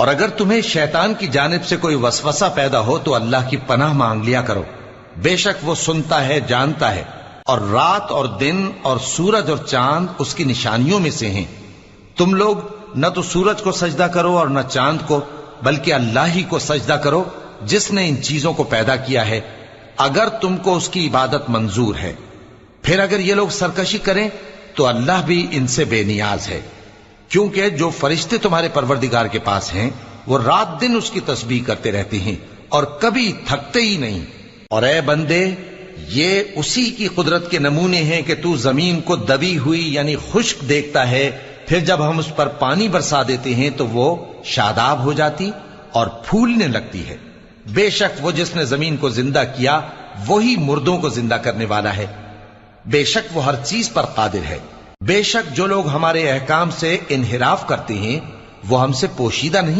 اور اگر تمہیں شیطان کی جانب سے کوئی وسوسہ پیدا ہو تو اللہ کی پناہ مانگ لیا کرو، بے شک وہ سنتا ہے، جانتا ہے، اور رات اور دن اور سورج اور چاند اس کی نشانیوں میں سے ہیں۔ تم لوگ نہ تو سورج کو سجدہ کرو اور نہ چاند کو، بلکہ اللہ ہی کو سجدہ کرو جس نے ان چیزوں کو پیدا کیا ہے، اگر تم کو اس کی عبادت منظور ہے۔ پھر اگر یہ لوگ سرکشی کریں تو اللہ بھی ان سے بے نیاز ہے، کیونکہ جو فرشتے تمہارے پروردگار کے پاس ہیں وہ رات دن اس کی تسبیح کرتے رہتے ہیں اور کبھی تھکتے ہی نہیں۔ اور اے بندے، یہ اسی کی قدرت کے نمونے ہیں کہ تو زمین کو دبی ہوئی یعنی خشک دیکھتا ہے، پھر جب ہم اس پر پانی برسا دیتے ہیں تو وہ شاداب ہو جاتی اور پھولنے لگتی ہے۔ بے شک وہ جس نے زمین کو زندہ کیا وہی مردوں کو زندہ کرنے والا ہے، بے شک وہ ہر چیز پر قادر ہے۔ بے شک جو لوگ ہمارے احکام سے انحراف کرتے ہیں وہ ہم سے پوشیدہ نہیں،